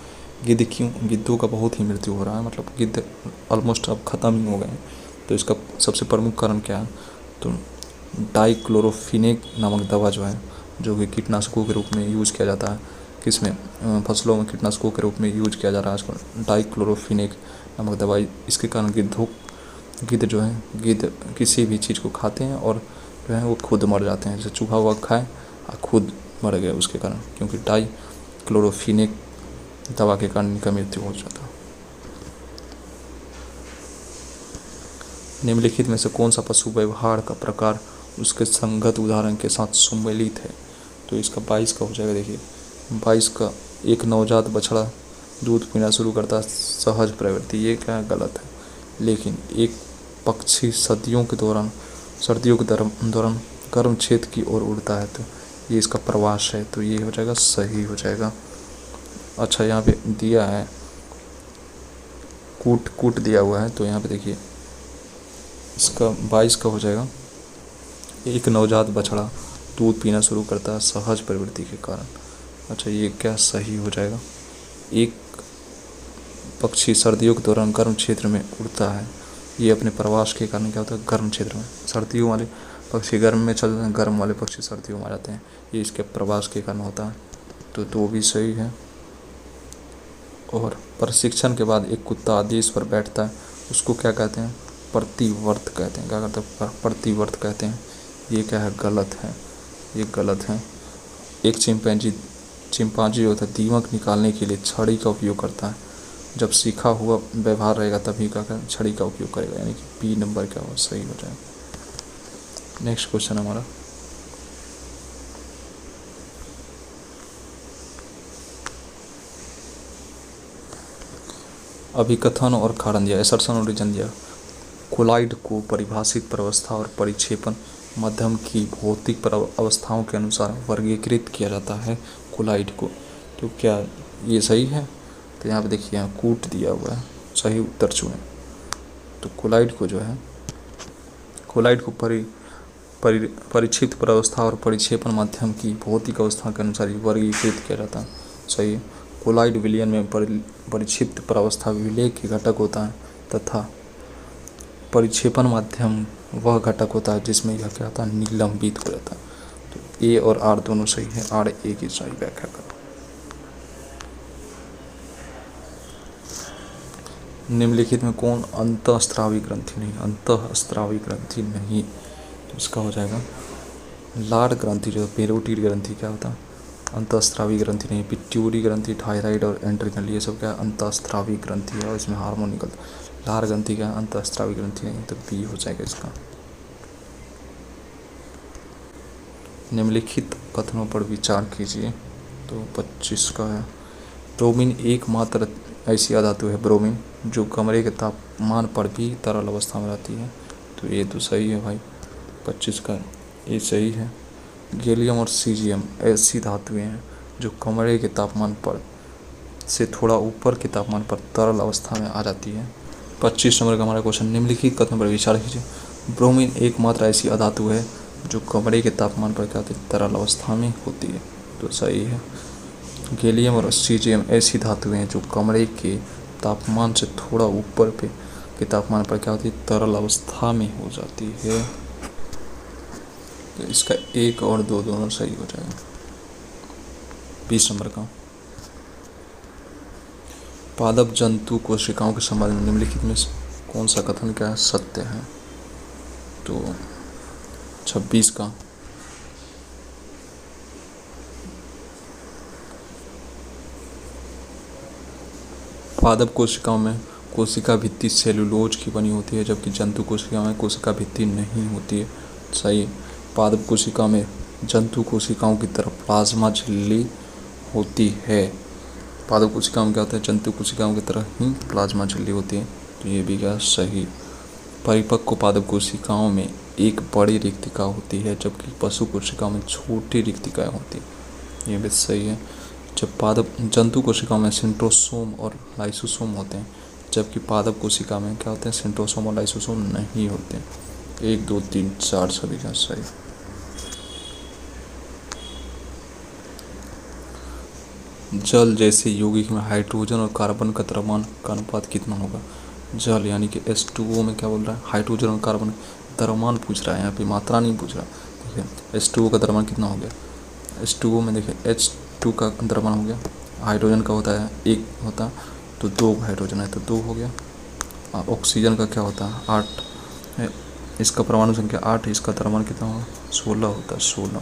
गिद्ध क्यों, गिद्धों का बहुत ही मृत्यु हो रहा है, मतलब गिद्ध ऑलमोस्ट अब ख़त्म ही हो गए हैं। तो इसका सबसे प्रमुख कारण क्या है, तो डाइक्लोरोफिनेक नामक दवा जो है, जो कि कीटनाशकों के रूप में यूज़ किया जाता है, किसमें, फसलों में कीटनाशकों के रूप में यूज किया जा रहा है आजकल डाइक्लोरोफिनेक नामक दवाई। इसके कारण गिद्ध जो है, गिद्ध किसी भी चीज़ को खाते हैं और जो है वो खुद मर जाते हैं। जैसे चूहा हुआ खाए और खुद मर गए उसके कारण, क्योंकि डाइक्लोरोफिनेक दवा के कारण इनका मृत्यु हो जाता है। निम्नलिखित में से कौन सा पशु व्यवहार का प्रकार उसके संगत उदाहरण के साथ सम्मिलित है। तो इसका 22 का हो जाएगा। देखिए 22 का, एक नवजात बछड़ा दूध पीना शुरू करता है, सहज प्रवृत्ति, ये क्या गलत है। लेकिन एक पक्षी सर्दियों के दौरान गर्म क्षेत्र की ओर उड़ता है, तो ये इसका प्रवास है, तो ये हो जाएगा सही हो जाएगा। अच्छा यहाँ पे दिया है कूट दिया हुआ है, तो यहाँ पे देखिए इसका 22 का हो जाएगा, एक नवजात बछड़ा दूध पीना शुरू करता है सहज प्रवृत्ति के कारण। अच्छा ये क्या सही हो जाएगा। एक पक्षी सर्दियों के दौरान गर्म क्षेत्र में उड़ता है, ये अपने प्रवास के कारण क्या होता है, गर्म क्षेत्र में। सर्दियों वाले पक्षी गर्म में चलते हैं, गर्म वाले पक्षी सर्दियों में आ जाते हैं, ये इसके प्रवास के कारण होता है। तो दो भी सही है। और प्रशिक्षण के बाद एक कुत्ता आदेश पर बैठता है, उसको क्या कहते हैं, प्रतिवर्त कहते हैं। क्या कहते हैं, प्रतिवर्त कहते हैं। ये क्या है, गलत है, ये गलत है। एक चिंपांजी होता है दीमक निकालने के लिए छड़ी का उपयोग करता है, जब सीखा हुआ व्यवहार रहेगा तभी क्या छड़ी का उपयोग करेगा, यानी कि बी नंबर क्या हो सही हो जाएगा। नेक्स्ट क्वेश्चन हमारा, अभिकथन और कारण दिया, असर्शन और रीजन दिया। कोलाइड को परिभाषित प्रवस्था और परिक्षेपण माध्यम की भौतिक अवस्थाओं के अनुसार वर्गीकृत किया जाता है कोलाइड को। तो क्या ये सही है, तो यहाँ पे देखिए यहाँ कूट दिया हुआ है, सही उत्तर चुनें। तो कोलाइड को जो है, कोलाइड को परिक्षिप्त प्रवस्था और परिक्षेपण माध्यम की भौतिक अवस्था के अनुसार वर्गीकृत किया जाता है, सही। कोलाइड विलयन में परिक्षिप्त प्रवस्था विलय के घटक होता है तथा परिक्षेपण माध्यम वह घटक होता है जिसमें यह क्या होता है, निलंबित हो जाता है। तो ए और आर दोनों सही है, आर ए की सही व्याख्या करो। निम्नलिखित में कौन अंतःस्रावी ग्रंथि नहीं, अंतःस्रावी ग्रंथि नहीं, तो इसका हो जाएगा लाड़ ग्रंथि, जो पेरोटिड ग्रंथि क्या होता है, अंतःस्रावी ग्रंथि नहीं। पिट्यूटरी ग्रंथि, थायराइड और एंड्रिनल, ये सब क्या अंतःस्रावी ग्रंथि है और इसमें हार्मोन निकलता है। लाड़ ग्रंथि क्या अंतःस्रावी ग्रंथि नहीं, तो बी हो जाएगा इसका। निम्नलिखित कथनों पर विचार कीजिए, तो 25 का है, ब्रोमीन एकमात्र ऐसी अधातु है, ब्रोमीन जो कमरे के तापमान पर भी तरल अवस्था में रहती है, तो ये तो सही है भाई, 25 का ये सही है। गैलियम और सीजियम ऐसी धातुएं हैं जो कमरे के तापमान पर से थोड़ा ऊपर के तापमान पर तरल अवस्था में आ जाती है। 25 नंबर का हमारा क्वेश्चन, निम्नलिखित कथनों पर विचार कीजिए, ब्रोमीन एकमात्र ऐसी अधातु है जो कमरे के तापमान पर क्या होती है, तरल अवस्था में होती है, तो सही है। गैलियम और सीजियम ऐसी धातुएं हैं जो कमरे के तापमान से थोड़ा ऊपर के तापमान पर क्या होती है, तरल अवस्था में हो जाती है। तो इसका 1 और 2 दोनों सही हो जाएगा। 20 नंबर का, पादप जंतु कोशिकाओं के संबंध में निम्नलिखित में कौन सा कथन क्या है, सत्य है। तो 26 का, पादप कोशिकाओं में कोशिका भित्ति सेलुलोज की बनी होती है, जबकि जंतु कोशिकाओं में कोशिका भित्ति नहीं होती है। सही। पादप कोशिका में जंतु कोशिकाओं की तरह प्लाज्मा झिल्ली होती है। पादप कोशिकाओं में क्या होता है, जंतु कोशिकाओं की तरह ही प्लाज्मा झिल्ली होती है। तो ये भी क्या सही। परिपक्व पादप कोशिकाओं में एक बड़ी रिक्तिका होती है, जबकि पशु कोशिकाओं में छोटी रिक्तिकाएं होती है। ये भी सही है। जब पादप जंतु कोशिकाओं में सेंट्रोसोम और लाइसोसोम होते हैं, जबकि पादप कोशिका में क्या होते हैं, सेंट्रोसोम और लाइसोसोम नहीं होते। 1 2 3 4 सभी का सही। जल जैसे यौगिक में हाइड्रोजन और कार्बन का द्रव्यमान का अनुपात कितना होगा। जल यानी कि H2O में क्या बोल रहा है, हाइड्रोजन और कार्बन द्रव्यमान पूछ रहा है, यहाँ पे मात्रा नहीं पूछ रहा। देखिए H2O का द्रव्यमान कितना हो गया। H2O में देखिए H2 का द्रव्यमान हो गया, हाइड्रोजन का होता है 1 होता, तो 2 हाइड्रोजन है तो 2 हो गया। ऑक्सीजन का क्या होता है 8, इसका परमाणु संख्या 8, इसका द्रव्यमान कितना होगा 16 होता है 16,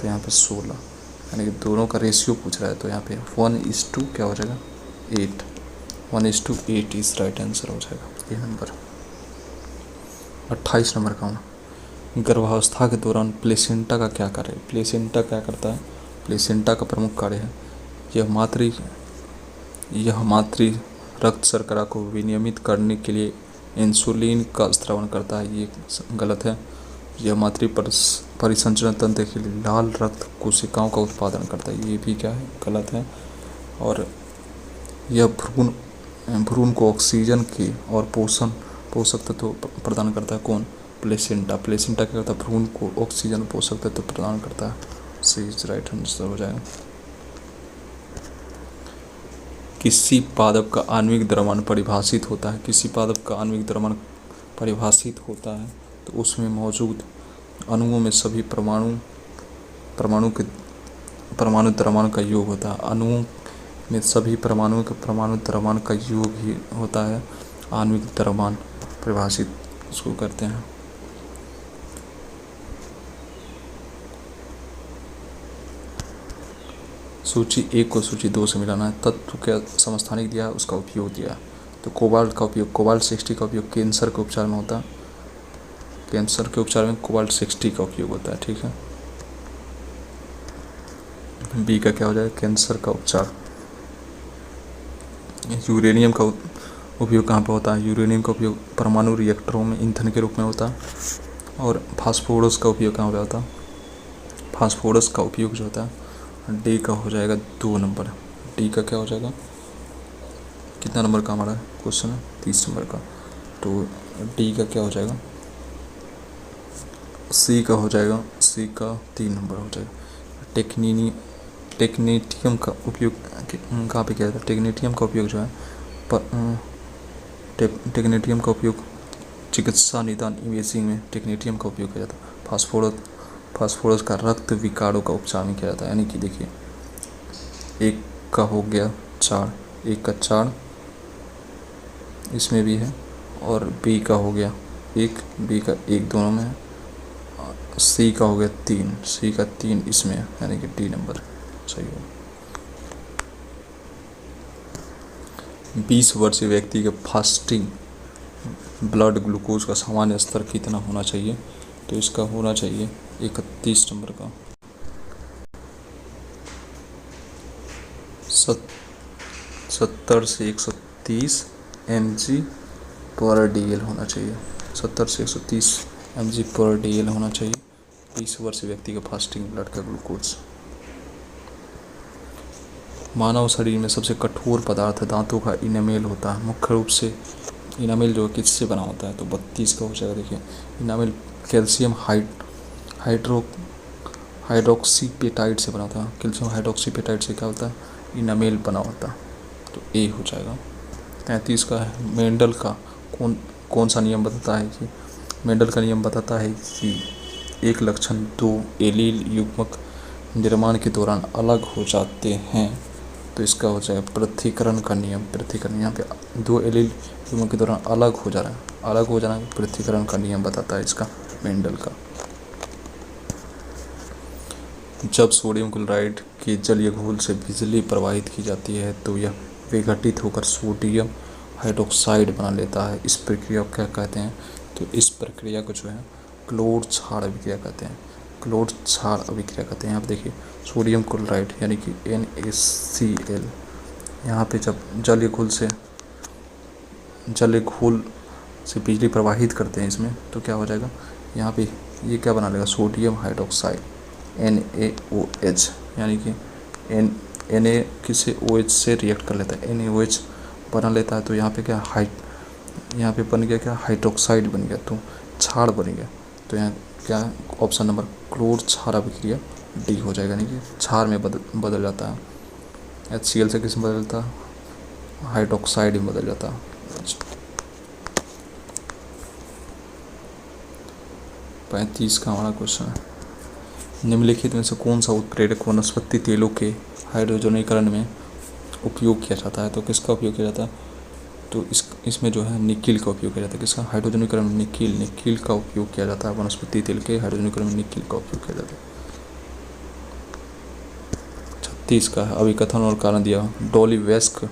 तो यहाँ पे 16 यानी कि दोनों का रेशियो पूछ रहा है। तो यहाँ पे 1:2 क्या हो जाएगा 8, 1:8 इस राइट आंसर हो जाएगा। ये नंबर 28 नंबर का होना। गर्भावस्था के दौरान प्लेसेंटा का क्या कार्य है। प्लेसेंटा क्या करता है, प्लेसेंटा का प्रमुख कार्य है यह मातृ रक्त शर्करा को विनियमित करने के लिए इंसुलिन का स्रावन करता है। ये गलत है। यह मातृ परिसंचरण तंत्र के लिए लाल रक्त कोशिकाओं का उत्पादन करता है। ये भी क्या है गलत है। और यह भ्रूण को ऑक्सीजन के और पोषक तत्व प्रदान करता है। कौन, प्लेसेंटा। प्लेसेंटा क्या करता है, भ्रूण को ऑक्सीजन और पोषक तत्व प्रदान करता है। सही राइट आंसर हो जाएगा। किसी पादप का आणविक द्रव्यमान परिभाषित होता है। किसी पादप का आणविक द्रव्यमान परिभाषित होता है तो उसमें मौजूद अणुओं में सभी परमाणु द्रव्यमान का योग होता है। अणुओं में सभी परमाणुओं के परमाणु द्रव्यमान का योग ही होता है आणविक द्रव्यमान परिभाषित उसको करते हैं। सूची 1 को सूची 2 से मिलाना है। तत्व क्या समस्थानिक दिया है, उसका उपयोग दिया है। तो कोबाल्ट 60 का उपयोग कैंसर के उपचार में होता है। कैंसर के उपचार में कोबाल्ट 60 का उपयोग होता है। ठीक है। बी का क्या हो जाएगा, कैंसर का उपचार। यूरेनियम का उपयोग कहाँ पर होता है। यूरेनियम का उपयोग परमाणु रिएक्टरों में ईंधन के रूप में होता है। और फास्फोरस का उपयोग कहाँ पर होता है। फास्फोरस का उपयोग जो होता है, डी का हो जाएगा 2 नंबर। डी का क्या हो जाएगा, कितना नंबर का हमारा क्वेश्चन है 30 नंबर का, तो डी का क्या हो जाएगा, सी का हो जाएगा, सी का 3 नंबर हो जाएगा। टेक्नीटियम का उपयोग कहाँ पे किया जाता है। टेक्नीटियम का उपयोग जो है टेक्नीटियम का उपयोग चिकित्सा निदान इमेजिंग में टेक्नीटियम का उपयोग किया जाता है। फास्फोरस का रक्त विकारों का उपचार में किया जाता है। यानी कि देखिए 1 का हो गया 4, 1 का 4 इसमें भी है, और बी का हो गया 1, बी का 1 दोनों में है। सी का हो गया 3, सी का 3 इसमें है, यानी कि डी नंबर सही हो। 20 वर्षीय व्यक्ति के फास्टिंग ब्लड ग्लूकोज का सामान्य स्तर कितना होना चाहिए। तो इसका होना चाहिए 31 नंबर का 70 से 130 mg/dl होना चाहिए। 70 से 130 mg/dl होना चाहिए 20 वर्षीय व्यक्ति का फास्टिंग ब्लड का ग्लूकोज। मानव शरीर में सबसे कठोर पदार्थ दांतों का इनामेल होता है। मुख्य रूप से इनामेल जो किससे बना होता है, तो 32 का हो जाएगा। देखिए इनामेल कैल्शियम हाइड्रोक्सीपेटाइड से बना होता है। कैल्शियम हाइड्रोक्सीपेटाइड से क्या होता है, इनामेल बना होता है, तो ए हो जाएगा। 33 का है मेंडल का कौन सा नियम बताता है कि मेंडल का नियम बताता है कि एक लक्षण 2 एलील युग्मक निर्माण के दौरान अलग हो जाते हैं। तो इसका हो जाएगा पृथक्करण का नियम। पृथक्करण यहाँ पे 2 एलील युग्मक के दौरान अलग हो जाना पृथक्करण का नियम बताता है इसका मेंडल का। जब सोडियम क्लोराइड के जलीय घोल से बिजली प्रवाहित की जाती है तो यह विघटित होकर सोडियम हाइड्रोक्साइड बना लेता है। इस प्रक्रिया को क्या कहते हैं? तो इस प्रक्रिया को जो है क्लोर क्षार अभिक्रिया कहते हैं। क्लोर क्षार अभिक्रिया कहते हैं। यहाँ पे देखिए सोडियम क्लोराइड यानी कि NaCl, यहाँ पे जब जलीय घोल से बिजली प्रवाहित करते हैं इसमें, तो क्या हो जाएगा, यहाँ पे ये क्या बना लेगा, सोडियम हाइड्रोक्साइड NaOH, यानी कि Na किसे OH से रिएक्ट कर लेता है, NaOH बना लेता है। तो यहाँ पे क्या यहाँ पे बन गया क्या, हाइड्रोक्साइड बन गया, तो क्षार बन गया। तो यहाँ क्या ऑप्शन नंबर क्लोर क्षार अभिक्रिया डी हो जाएगा, यानी कि क्षार में बदल जाता है। HCl से किस में बदलता है, हाइड्रोक्साइड में बदल जाता है। 35 का हमारा क्वेश्चन है, निम्नलिखित में से कौन सा उत्प्रेरक वनस्पति तेलों के हाइड्रोजनीकरण में उपयोग किया जाता है? तो किसका उपयोग किया जाता है? तो इसमें जो है निकिल का उपयोग किया जाता है। किसका हाइड्रोजनीकरण में? निकिल का उपयोग किया जाता है। वनस्पति तेल के हाइड्रोजनीकरण में निकिल का उपयोग किया जाता है। 36 का है, अभिकथन और कारण दिया। डॉली वयस्क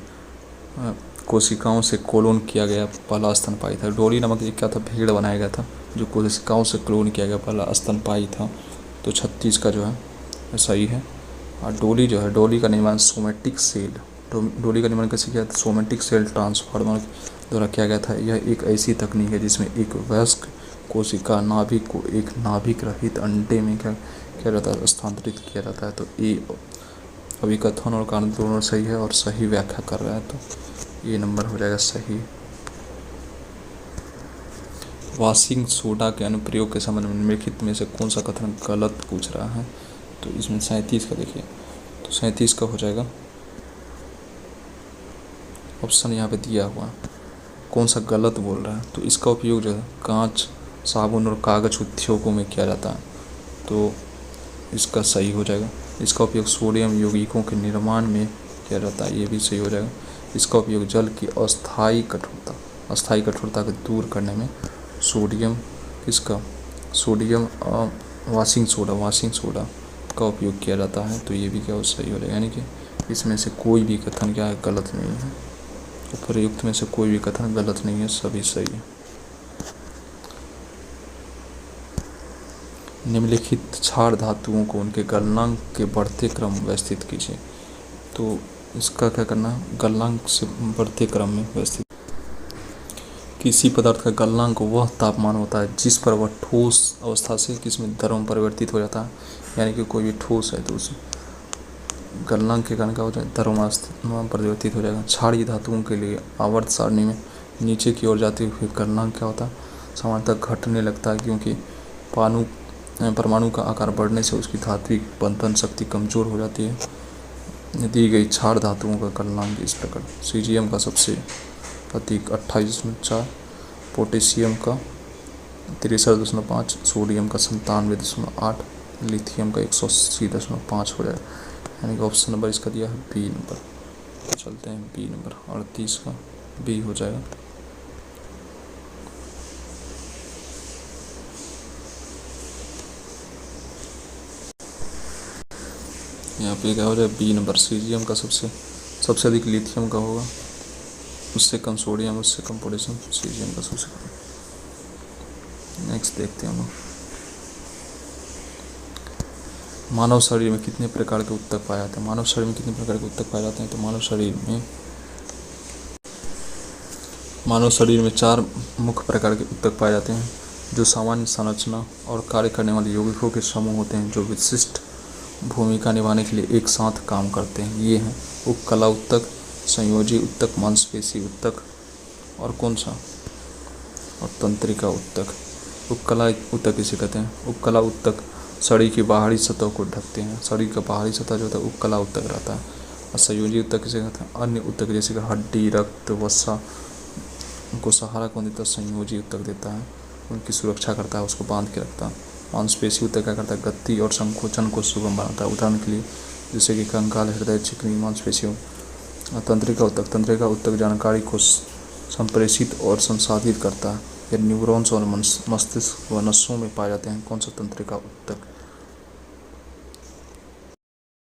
कोशिकाओं से क्लोन किया गया पहला स्तनपायी था। डॉली नामक क्या था, भेड़ बनाया गया था जो कोशिकाओं से क्लोन किया गया पहला स्तनपायी था। तो 36 का जो है सही है। और डॉली जो है, डॉली का निर्माण सोमेटिक सेल, डॉली का निर्माण कैसे किया था? सोमेटिक सेल ट्रांसफार्मर द्वारा किया गया था। यह एक ऐसी तकनीक है जिसमें एक वयस्क कोशिका नाभिक को एक नाभिक रहित अंडे में क्या किया जाता है, स्थानांतरित किया जाता है। तो ए अभिकथन और कारण दोनों सही है और सही व्याख्या कर रहा है, तो ये नंबर हो जाएगा सही। वाशिंग सोडा के अनुप्रयोग के संबंध में निम्नलिखित में से कौन सा कथन गलत पूछ रहा है? तो इसमें 37 का देखिए, तो 37 का हो जाएगा ऑप्शन यहाँ पे दिया हुआ, कौन सा गलत बोल रहा है? तो इसका उपयोग जो है कांच, साबुन और कागज उद्योगों में किया जाता है, तो इसका सही हो जाएगा। इसका उपयोग सोडियम यौगिकों के निर्माण में किया जाता है, ये भी सही हो जाएगा। इसका उपयोग जल की अस्थायी कठोरता को दूर करने में सोडियम वाशिंग सोडा का उपयोग किया जाता है, तो ये भी क्या सही हो जाएगा। यानी कि इसमें से कोई भी कथन क्या है, गलत नहीं है। उपयुक्त में से कोई भी कथन गलत नहीं है, सभी सही है। निम्नलिखित क्षार धातुओं को उनके गलनांक के बढ़ते क्रम में व्यवस्थित कीजिए। तो इसका क्या करना है, गलनांक से बढ़ते क्रम में व्यवस्थित। किसी पदार्थ का गलनांक वह तापमान होता है जिस पर वह ठोस अवस्था से किसमें द्रव में परिवर्तित हो जाता है। यानी कि कोई भी ठोस है तो उस गलनांक के कारण क्या हो जाए, द्रव में परिवर्तित हो जाएगा। क्षारीय धातुओं के लिए आवर्त सारणी में नीचे की ओर जाते हुए गलनांक क्या होता है, सामान्यतः घटने लगता है, क्योंकि परमाणु का आकार बढ़ने से उसकी धात्विक बंधन शक्ति कमजोर हो जाती है। दी गई क्षार धातुओं का गलनांक इस प्रकार, सीजियम का सबसे अधिक 28.4, पोटेशियम का 63.5, सोडियम का 97.8, लिथियम का 180.5 हो जाएगा। यानी कि ऑप्शन नंबर इसका दिया है बी नंबर। तो चलते हैं बी नंबर, 38 का बी हो जाएगा। यहाँ पे क्या हो जाए, बी नंबर, सीजियम का सबसे अधिक लिथियम का होगा, उससे कम सोडियम, उससे कम पोटेशियम, सीजियम का सबसे कम। नेक्स्ट देखते हैं हम लोग, मानव शरीर में कितने प्रकार के ऊतक पाए जाते हैं? मानव शरीर में कितने प्रकार के ऊतक पाए जाते हैं? तो मानव शरीर में 4 मुख्य प्रकार के ऊतक पाए जाते हैं जो सामान्य संरचना और कार्य करने वाले यौगिकों के समूह होते हैं जो विशिष्ट भूमिका निभाने के लिए एक साथ काम करते हैं। ये हैं उपकला ऊतक, संयोजी ऊतक, मांसपेशी ऊतक और कौन सा, और तंत्रिका ऊतक। उपकला ऊतक किसे कहते हैं? उपकला ऊतक शरीर की बाहरी सतह को ढकते हैं, शरीर का बाहरी सतह जो होता है उपकला ऊतक रहता है। और संयोजी ऊतक किसे कहते हैं? अन्य ऊतक जैसे कि हड्डी, रक्त, वसा उनको सहारा कौन देता है? संयोजी ऊतक देता है, उनकी सुरक्षा करता है, उसको बांध के रखता है। मांसपेशी ऊतक क्या करता है? गति और संकोचन को सुगम बनाता है, उदाहरण के लिए जैसे कि कंकाल, हृदय, चिकनी मांसपेशियों। तंत्रिका ऊतक जानकारी को संप्रेषित और संसाधित करता है। ये न्यूरॉन्स और मस्तिष्क व नसों में पाए जाते हैं। कौन सा तंत्रिका ऊतक?